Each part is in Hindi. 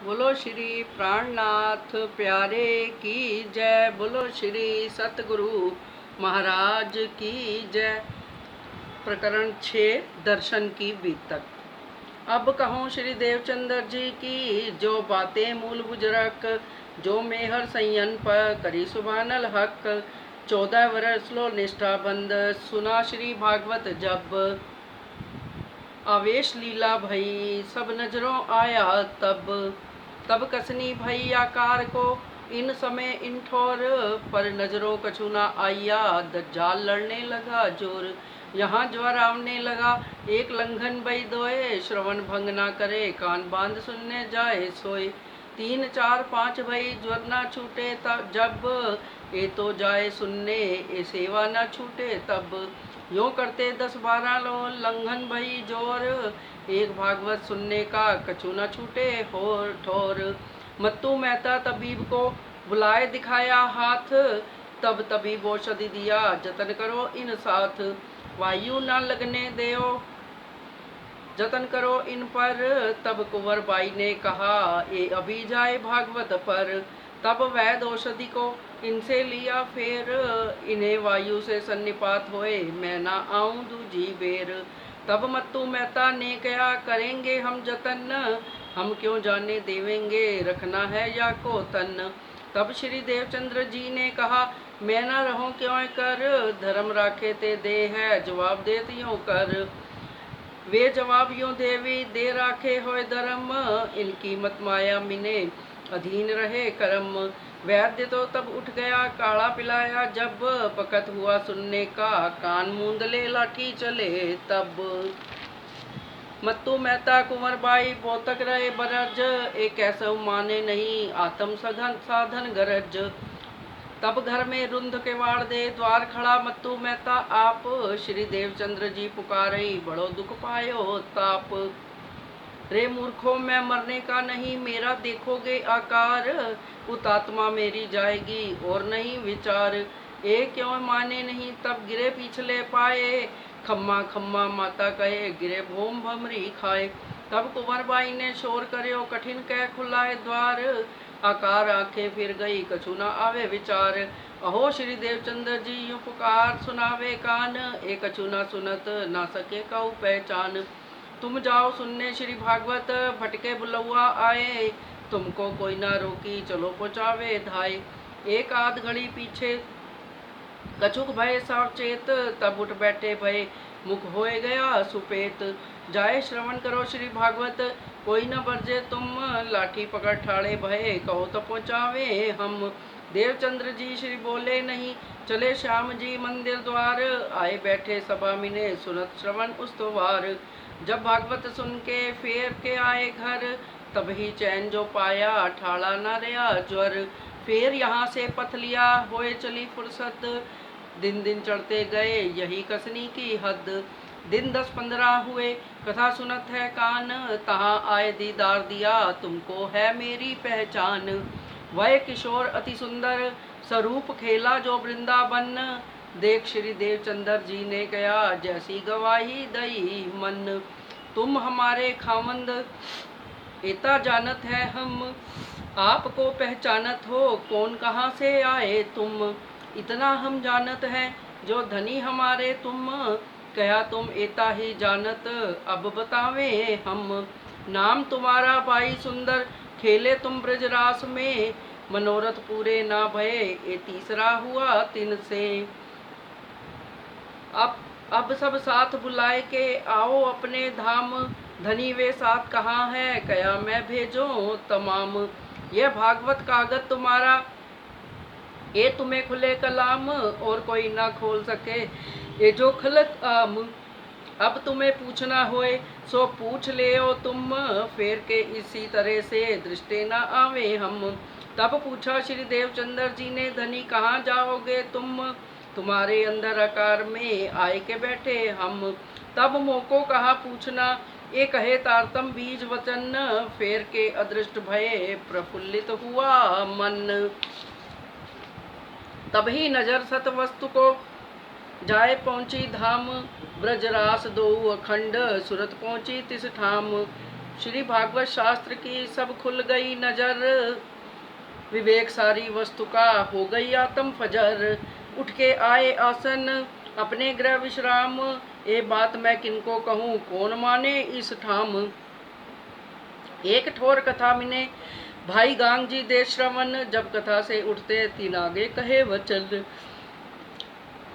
बोलो श्री प्राणनाथ प्यारे की जय। बोलो श्री सतगुरु महाराज की जय। प्रकरण 6 दर्शन की बीतक। अब कहूँ श्री देवचंद्र जी की जो बातें मूल बुजरक, जो मेहर संयन पर करी सुबानल हक। 14 वर्ष लो निष्ठा बंद, सुना श्री भागवत जब। आवेश लीला भई सब नजरों आया तब। तब कसनी भई आकार को इन समय इन ठोर, पर नजरों कछु ना आया दज्जाल लड़ने लगा जोर। यहाँ ज्वर आवने लगा एक लंघन भई दोए, श्रवण भंग ना करे कान बांध सुनने जाए सोए। 3 4 5 भई ज्वर ना छूटे तब जब, ए तो जाए सुनने ए सेवा ना छूटे तब। यूँ करते 10 12 लो लंघन भई जोर, एक भागवत सुनने का कछु न छूटे होर ठोर। मत्तू मेहता तबीब को बुलाए दिखाया हाथ, तब तबीब औषधि दिया जतन करो इन साथ। वायु न लगने देओ जतन करो इन पर, तब कुंवर बाई ने कहा ये अभी जाए भागवत पर। तब वैद औषधि को इनसे लिया फेर, इन्हें वायु से सन्निपात होए मैं ना आऊं दूजी बेर। तब मत्तू मेहता ने कहा करेंगे हम जतन, हम क्यों जाने देवेंगे रखना है या को तन। तब श्री देवचंद्र जी ने कहा मैं ना रहूं क्यों कर, धर्म राखे ते दे है जवाब देत यूं कर। वे जवाब यूं देवी दे राखे होए धर्म, इनकी मत माया मिने अधीन रहे कर्म। वैद्य तो तब उठ गया काढ़ा पिलाया जब, बकत हुआ सुनने का कान मूंद ले लाठी चले तब। मत्तू मेहता कुंवर बाई बोतक रहे बरज, एक ऐसा माने नहीं आत्म सघन साधन गरज। तब घर में रुंध के वाड़ दे द्वार खड़ा मत्तू मेहता आप, श्री देवचंद्र जी पुकारे बड़ो दुख पायो ताप। रे मूर्खों मैं मरने का नहीं मेरा देखोगे आकार, उतात्मा मेरी जाएगी और नहीं विचार। ए क्यों माने नहीं तब गिरे पिछले पाए, खम्मा खम्मा माता कहे गिरे भूम भमरी खाए। तब कुंवर बाई ने शोर करो कठिन कह खुलाए द्वार, आकार आंखें फिर गई कछु ना आवे विचार। अहो श्री देवचंद्र जी यूं पुकार सुनावे कान, ए कछु ना सुनत ना सके कऊ पहचान। तुम जाओ सुनने श्री भागवत भटके बुलौआ आए, तुमको कोई ना रोकी चलो पहुँचावे धाय। एक आध घड़ी पीछे कछुक भय सावचेत, तब उठ बैठे भय मुख होए गया सुपेत। जाए श्रवण करो श्री भागवत कोई न बरजे तुम, लाठी पकड़ ठाड़े भय कहो तो पहुँचावे हम। देवचंद्र जी श्री बोले नहीं चले श्याम जी मंदिर द्वार, आए बैठे सभा मिने सुनत श्रवण उस्तवार। जब भागवत सुन के फेर के आए घर, तब ही चैन जो पाया ठाड़ा न रहा ज्वर। फिर यहाँ से पथ लिया होए चली फुर्सत, दिन दिन चढ़ते गए यही कसनी की हद। दिन 10 15 हुए कथा सुनत है कान, तहाँ आए दीदार दिया तुमको है मेरी पहचान। वह किशोर अति सुंदर स्वरूप खेला जो वृंदावन, देख श्री देवचंद्र जी ने कहा जैसी गवाही दई मन। तुम हमारे खावंद एता जानत है हम, आपको पहचानत हो कौन कहाँ से आए तुम। इतना हम जानत हैं जो धनी हमारे तुम, कहा तुम एता ही जानत अब बतावे हम। नाम तुम्हारा भाई सुंदर खेले तुम ब्रजरास में, मनोरथ पूरे ना भये ये तीसरा हुआ तिन से। अब सब साथ बुलाए के आओ अपने धाम, धनी वे साथ कहाँ है कया मैं भेजो तमाम। यह भागवत कागज तुम्हारा ये तुम्हें खुले कलाम, और कोई ना खोल सके ये जो खलक आम। अब तुम्हें पूछना होए सो पूछ ले तुम, फेर के इसी तरह से दृष्टि ना आवे हम। तब पूछा श्री देवचंद्र जी ने धनी कहाँ जाओगे तुम, तुम्हारे अंदर आकार में आए के बैठे हम। तब मोको कहा पूछना ये कहे तारतम बीज वचन, फेर के अदृष्ट भय प्रफुल्लित हुआ मन। तभी नजर सत वस्तु को जाए पहुँची धाम, ब्रजरास दो अखंड सुरत पहुँची तिस ठाम। श्री भागवत शास्त्र की सब खुल गई नजर, विवेक सारी वस्तु का हो गई आत्म फजर। उठ के आए आसन अपने गृह विश्राम, ये बात मैं किनको कहूँ कौन माने इस ठाम। एक ठोर कथा मिने भाई गांग जी दे श्रवण, जब कथा से उठते तीन आगे कहे वचन।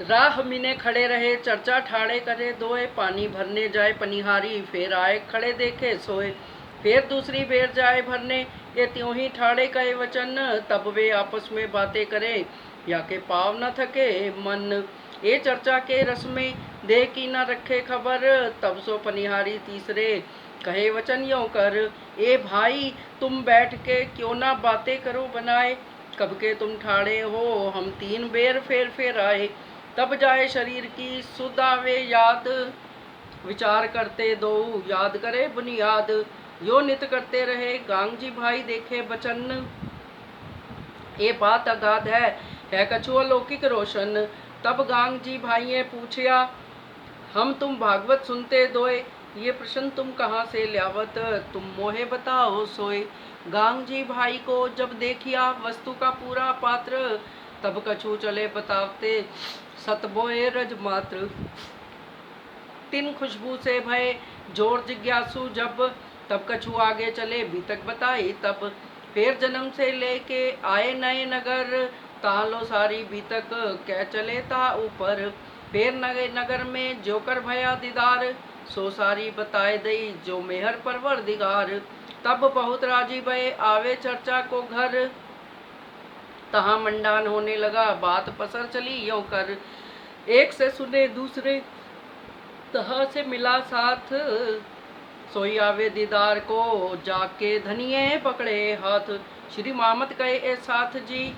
राह मिने खड़े रहे चर्चा ठाड़े करे दोए, पानी भरने जाए पनिहारी फिर आए खड़े देखे सोए। फिर दूसरी बेर जाए भरने ये त्यों ही ठाड़े कहे वचन, तब वे आपस में बातें करे या के पाव न थके मन। ये चर्चा के रस में देह की न रखे खबर, तब सो पनिहारी तीसरे कहे वचन यों कर। ए भाई तुम बैठ के क्यों ना बातें करो बनाए, कब के तुम ठाड़े हो हम तीन बेर फेर आए। तब जाए शरीर की सुध आवे याद, विचार करते दो याद करे बुनियाद। यो नित करते रहे गांग जी भाई देखे बचन, ये बात अगाध है कछु अलौकिक रोशन। तब गांग जी भाइये पूछया हम तुम भागवत सुनते दोए, ये प्रश्न तुम कहाँ से ल्यावत तुम मोहे बताओ सोए। गांग जी भाई को जब देखिया वस्तु का पूरा पात्र, तब कछु चले बतावते सतबोए रज मात्र। तीन खुशबू से भय जोर जिज्ञासु जब, तब कछु आगे चले बीतक बताई तब। फिर जन्म से लेके आए नए नगर, तालो सारी बीतक कह चले ता ऊपर। फिर नगर में जोकर भया दीदार, सो सारी बताए दई जो मेहर परवर दिगार। तब बहुत राजी भय आवे चर्चा को घर, तहाँ मंडान होने लगा बात पसर चली यों कर। एक से सुने दूसरे तहाँ से मिला साथ, सोई आवे दीदार को जाके धनिये पकड़े हाथ। श्री मामत कहे ए साथ जी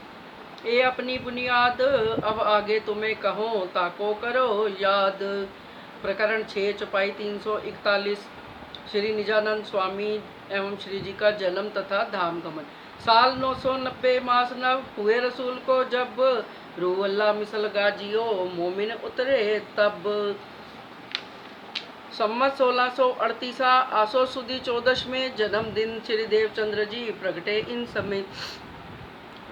ये अपनी बुनियाद, अब आगे तुम्हें कहो ताको करो याद। प्रकरण 6 चौपाई 341। श्री निजानंद स्वामी एवं श्री जी का जन्म तथा धाम गमन। साल 990 मास नव हुए रसूल को जब, रूह अल्लाह मिसल गाजियो मोमिन उतरे तब। सम्मत 1638 आसो सुदी 14 में जन्मदिन श्री देवचंद्र जी प्रगटे इन समय।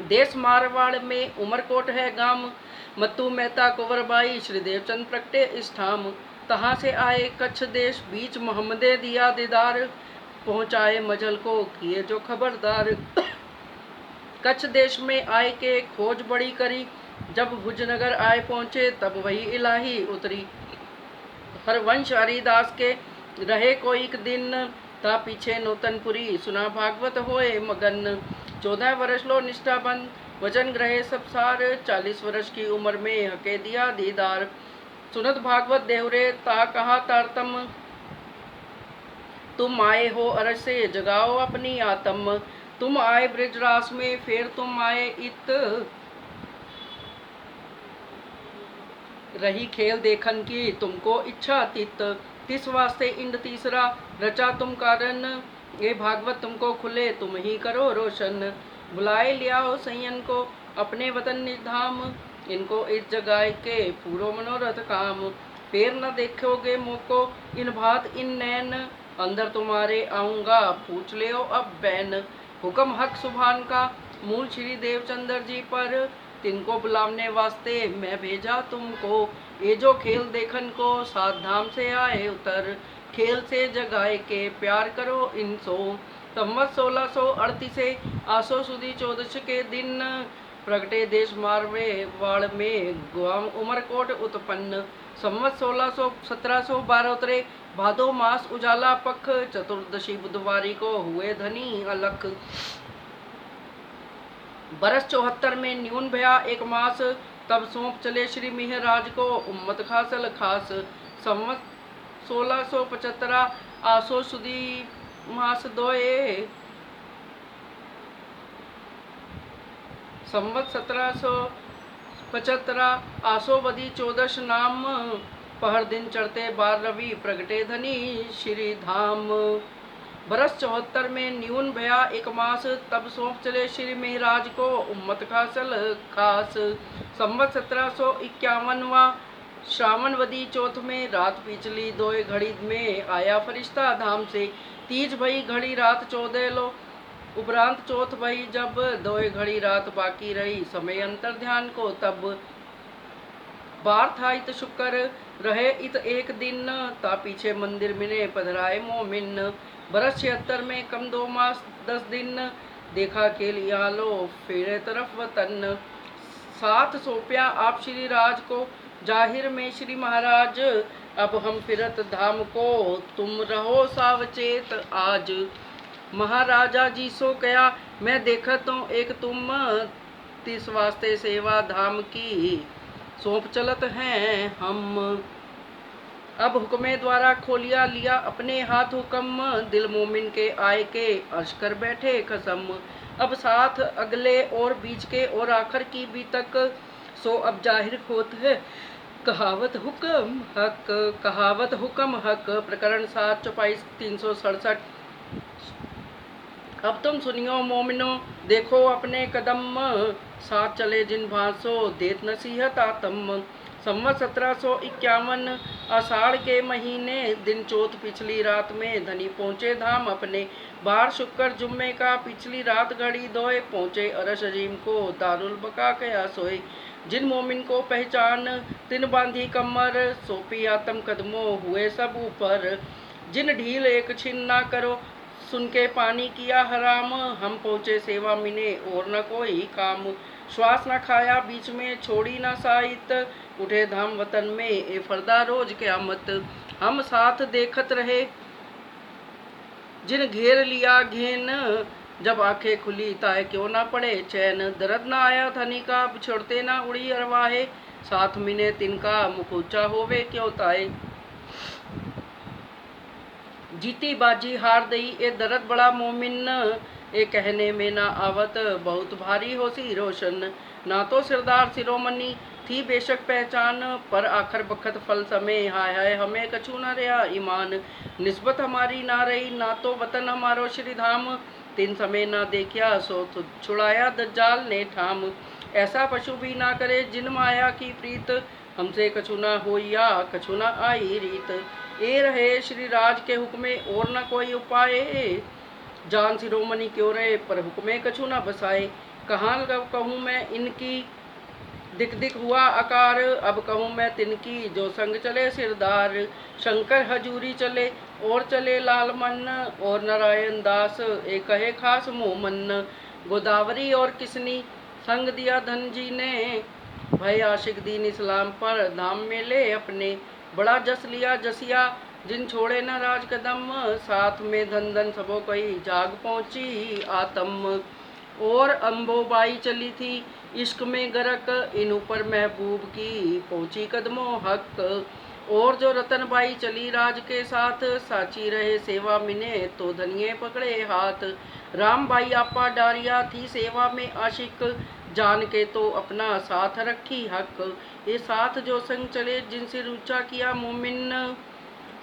देश मारवाड़ में उमरकोट है गांव, मत्तू मेहता कुंवरबाई श्री देवचंद प्रगटे इस ठाम। तहाँ से आए कच्छ देश बीच मोहम्मदे दिया दीदार, पहुँचाए मजल को किए जो खबरदार। कच्छ देश में आए के खोज बड़ी करी, जब भुजनगर आए पहुँचे तब वही इलाही उतरी। हरवंश हरिदास के रहे कोई दिन, ता पीछे नूतनपुरी सुना भागवत होए मगन। 14 वर्ष लो निष्ठाबंद वचन ग्रहे सब सार, 40 वर्ष की उम्र में हके दिया दीदार। सुनत भागवत देवरे ता कहा तारतम, तुम आए हो अरज से जगाओ अपनी आत्म। तुम आए ब्रजरास में फिर तुम आए इत, रही खेल देखन की तुमको इच्छा तित। तिस वास्ते इंद तीसरा रचा तुम कारण, ये भागवत तुमको खुले तुम ही करो रोशन। बुलाए लियाओ सैयन को अपने वतन निधाम, इनको इस जगाए के पूरो मनोरथ काम। फिर न देखोगे मोको इन भात इन नैन, अंदर तुम्हारे आऊँगा पूछ ले अब बैन। हुक्म हक सुभान का मूल श्री देवचंद्र जी पर, तिनको बुलाने वास्ते मैं भेजा तुमको। ये जो खेल देखन को सात धाम से आए उतर, खेल से जगाए के प्यार करो इनसो। संवत 1638 से आसो सुदी 14 के दिन, प्रगटे देश मारवाड़ में ग्वाम उमरकोट उत्पन्न। संवत 1712 उतरे भादो मास उजाला पख, चतुर्दशी बुधवारी को हुए धनी अलख। बरस 74 में न्यून भया एक मास, तब सौंप चले श्री मिहराज को उम्मत खासल खास। संवत 1675 आसो सुदी मास दोए, संवत 1775 आसो वदी 14 नाम, पहर दिन चढ़ते बार रवि प्रगटे धनी श्री धाम। बरस 74 में न्यून भया एक मास, तब सौंप चले श्री मिहराज को उम्मत खासल खास। संवत 1751 श्रावण वदी चौथ में रात पिछली दोए घड़ी में आया फरिश्ता धाम से। तीज भई घड़ी रात 14 लो, उपरांत चौथ भई जब 2 घड़ी रात बाकी रही, समय अंतर ध्यान को तब बार था इत शुक्र रहे इत एक दिन, ता पीछे मंदिर मिले पधराए मोमिन, बरस 76 में कम 2 मास 10 दिन, देखा के लिया लो फेरे तरफ वतन, साथ सौंपया आप श्री राज को जाहिर में श्री महाराज, अब हम फिरत धाम को तुम रहो सावचेत आज, महाराजा जी सो कया मैं देखत हूँ एक तुम, तिस वास्ते सेवा धाम की सौंप चलत हैं हम, अब हुक्मे द्वारा खोलिया लिया अपने हाथ हुक्म, दिल मोमिन के आय के अर्श कर बैठे कसम, अब साथ अगले और बीच के और आखिर की भी तक, सो अब जाहिर होत है कहावत हुक्म हक, प्रकरण 7 चौपाई 367। अब तुम सुनियो मोमिनो देखो अपने कदम, साथ चले जिन भांसो देत नसीहत आतम, संवत 1751 आषाढ़ के महीने दिन चौथ पिछली रात में धनी पहुँचे धाम अपने, बार शुक्र जुम्मे का पिछली रात घड़ी दोए, पहुँचे अरश अजीम को दारुल बका कया सोए, जिन मोमिन को पहचान तिन बांधी कमर, सोपी आतम कदमों हुए सब ऊपर, जिन ढील एक छिन ना करो सुन के पानी किया हराम, हम पहुँचे सेवा मिने और न कोई काम, श्वास न खाया बीच में छोड़ी न साइत, उठे धाम वतन में ए फरदा रोज क़यामत, हम साथ देखत रहे जिन घेर लिया घेन, जब आंखें खुली ताए क्यों ना पड़े चैन, दर्द ना आया धनी का बिछड़ते ना उड़ी अरवाहे, साथ मिने तिनका मुख ऊंचा होवे क्यों ताए, जीती बाजी हार दई ए दर्द बड़ा मोमिन, ए कहने में ना आवत बहुत भारी होसी रोशन, ना तो सिरदार सिरोमणि थी बेशक पहचान, पर आखिर बखत फल समय हाय हाय हमें कछु न रहा ईमान, निस्बत हमारी ना रही ना तो वतन हमारो श्री धाम, तीन समय ना देखिया सो छुड़ाया दज्जाल ने ठाम, ऐसा पशु भी ना करे जिन माया की प्रीत, हमसे कछु ना होइया कछु ना आई रीत, ए रहे श्री राज के हुक्मे और न कोई उपाय, जान शिरोमणि क्यों रहे पर हुक्मे कछु न बसाए, कहाँ कहूँ मैं इनकी दिक दिक हुआ आकार, अब कहूँ मैं तिनकी जो संग चले सिरदार, शंकर हजूरी चले और चले लाल मन, और नारायण दास एक कहे खास मोमन, गोदावरी और किसनी संग दिया धन जी ने, भय आशिक दीन इस्लाम पर धाम में ले अपने, बड़ा जस लिया जसिया जिन छोड़े न राज कदम, साथ में धन धन सबो कही जाग पहुँची आतम, और अम्बोबाई चली थी इश्क में गरक, इन ऊपर महबूब की पहुँची कदमों हक, और जो रतनबाई चली राज के साथ, साची रहे सेवा मिने तो धनिये पकड़े हाथ, रामबाई आपा डारिया थी सेवा में आशिक, जान के तो अपना साथ रखी हक, ये साथ जो संग चले जिनसे ऊंचा किया मोमिन,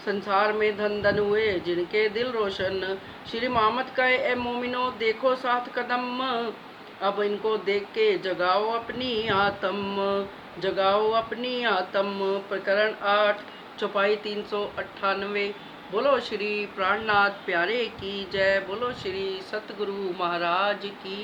संसार में धन धन हुए जिनके दिल रोशन, श्री मोहम्मद कहे ए मोमिनो देखो साथ कदम, अब इनको देख के जगाओ अपनी आत्म, जगाओ अपनी आत्म, प्रकरण 8 चौपाई 398। बोलो श्री प्राणनाथ प्यारे की जय, बोलो श्री सतगुरु महाराज की।